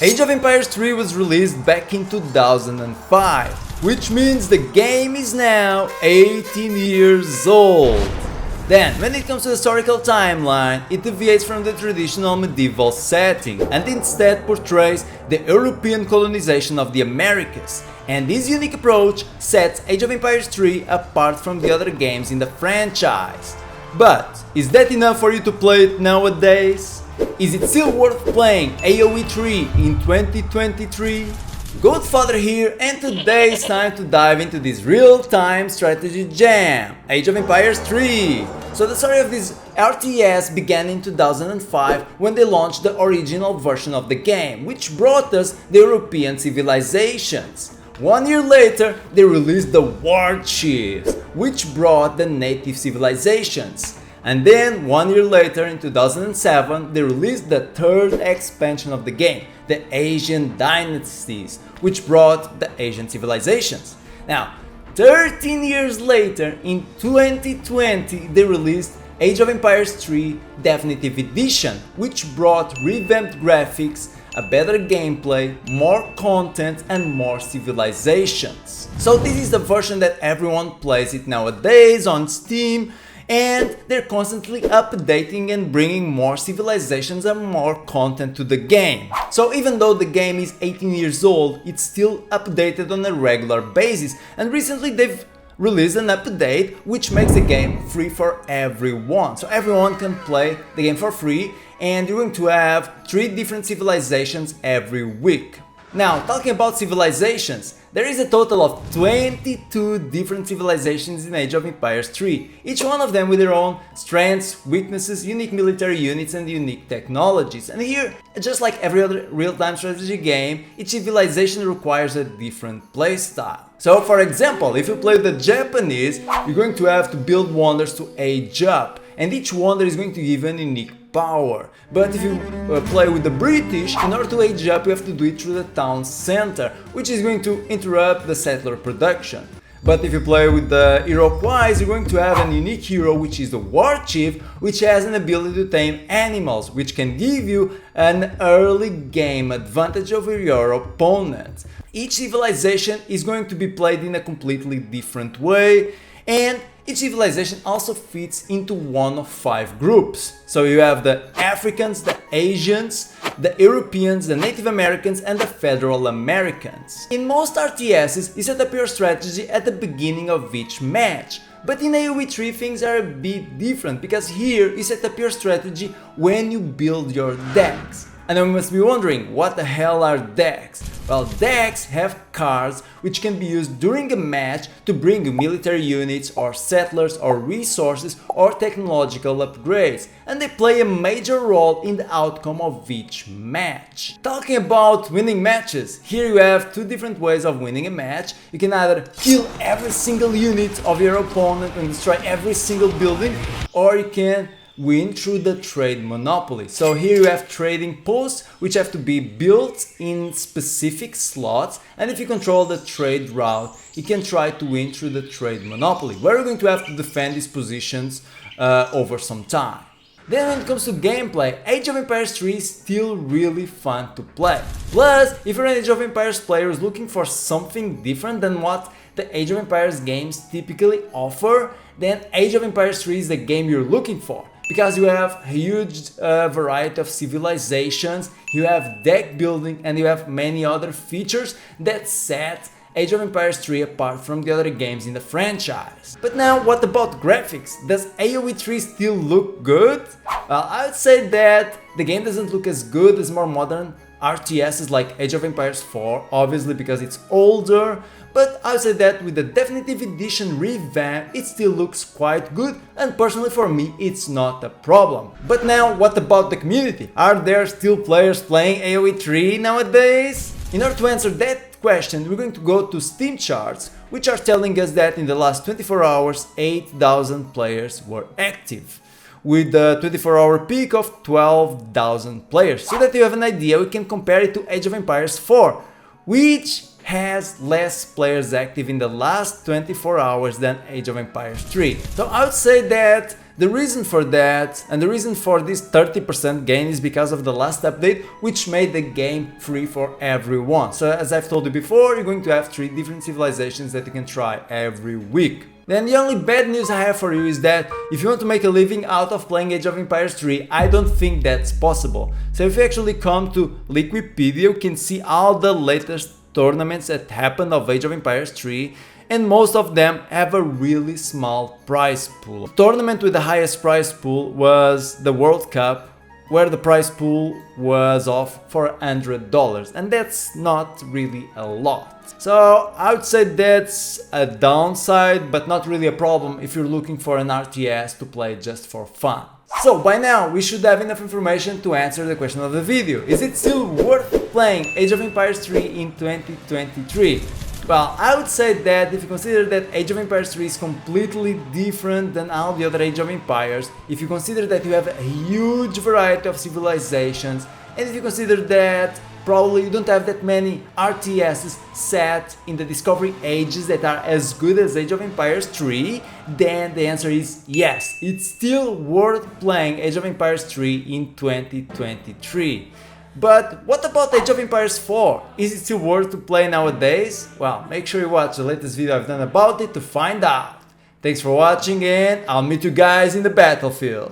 Age of Empires 3 was released back in 2005, which means the game is now 18 years old. Then, when it comes to the historical timeline, it deviates from the traditional medieval setting and instead portrays the European colonization of the Americas. And this unique approach sets Age of Empires 3 apart from the other games in the franchise. But, is that enough for you to play it nowadays? Is it still worth playing AoE 3 in 2023? Godfather here, and today it's time to dive into this real-time strategy jam, Age of Empires 3. So the story of this RTS began in 2005 when they launched the original version of the game, which brought us the European civilizations. 1 year later, they released the War Chiefs, which brought the native civilizations. And then, 1 year later, in 2007, they released the third expansion of the game, the Asian Dynasties, which brought the Asian civilizations. Now, 13 years later, in 2020, they released Age of Empires 3 Definitive Edition, which brought revamped graphics, a better gameplay, more content and more civilizations. So this is the version that everyone plays it nowadays on Steam, and they're constantly updating and bringing more civilizations and more content to the game. So even though the game is 18 years old, it's still updated on a regular basis, and recently they've released an update which makes the game free for everyone. So everyone can play the game for free, and you're going to have 3 different civilizations every week. Now, talking about civilizations, there is a total of 22 different civilizations in Age of Empires 3, each one of them with their own strengths, weaknesses, unique military units and unique technologies. And here, just like every other real-time strategy game, each civilization requires a different playstyle. So for example, if you play the Japanese, you're going to have to build wonders to age up, and each wonder is going to give an unique power. But if you play with the British, in order to age up you have to do it through the town center, which is going to interrupt the settler production. But if you play with the Iroquois, you're going to have a unique hero, which is the War Chief, which has an ability to tame animals, which can give you an early game advantage over your opponent. Each civilization is going to be played in a completely different way, and each civilization also fits into one of 5 groups. So you have the Africans, the Asians, the Europeans, the Native Americans and the Federal Americans. In most RTSs, you set up your strategy at the beginning of each match. But in AoE 3 things are a bit different, because here you set up your strategy when you build your decks. And you must be wondering, what the hell are decks? Well, decks have cards which can be used during a match to bring you military units or settlers or resources or technological upgrades, and they play a major role in the outcome of each match. Talking about winning matches, here you have 2 different ways of winning a match. You can either kill every single unit of your opponent and destroy every single building, or you can win through the trade monopoly. So here you have trading posts which have to be built in specific slots, and if you control the trade route you can try to win through the trade monopoly, where you're going to have to defend these positions over some time. Then when it comes to gameplay, Age of Empires 3 is still really fun to play. Plus, if you're an Age of Empires player who's looking for something different than what the Age of Empires games typically offer, then Age of Empires 3 is the game you're looking for. Because you have a huge variety of civilizations, you have deck building and you have many other features that set Age of Empires 3 apart from the other games in the franchise. But now, what about graphics? Does AoE 3 still look good? Well, I would say that the game doesn't look as good as more modern RTSs like Age of Empires 4, obviously because it's older, but I would say that with the Definitive Edition revamp it still looks quite good, and personally for me it's not a problem. But now, what about the community? Are there still players playing AoE 3 nowadays? In order to answer that question, we're going to go to Steam charts, which are telling us that in the last 24 hours 8,000 players were active, with a 24-hour peak of 12,000 players. So that you have an idea, we can compare it to Age of Empires 4, which has less players active in the last 24 hours than Age of Empires 3. So I would say that The reason for that, and the reason for this 30% gain, is because of the last update, which made the game free for everyone. So as I've told you before, you're going to have 3 different civilizations that you can try every week. Then the only bad news I have for you is that if you want to make a living out of playing Age of Empires 3, I don't think that's possible. So if you actually come to Liquipedia, you can see all the latest tournaments that happened of Age of Empires 3, and most of them have a really small prize pool. The tournament with the highest prize pool was the World Cup, where the prize pool was of $400, and that's not really a lot. So I would say that's a downside, but not really a problem if you're looking for an RTS to play just for fun. So by now we should have enough information to answer the question of the video. Is it still worth playing Age of Empires 3 in 2023? Well, I would say that if you consider that Age of Empires 3 is completely different than all the other Age of Empires, if you consider that you have a huge variety of civilizations, and if you consider that probably you don't have that many RTSs set in the Discovery Ages that are as good as Age of Empires 3, then the answer is yes, it's still worth playing Age of Empires 3 in 2023. But what about Age of Empires 4? Is it still worth to play nowadays? Well, make sure you watch the latest video I've done about it to find out. Thanks for watching, and I'll meet you guys in the battlefield.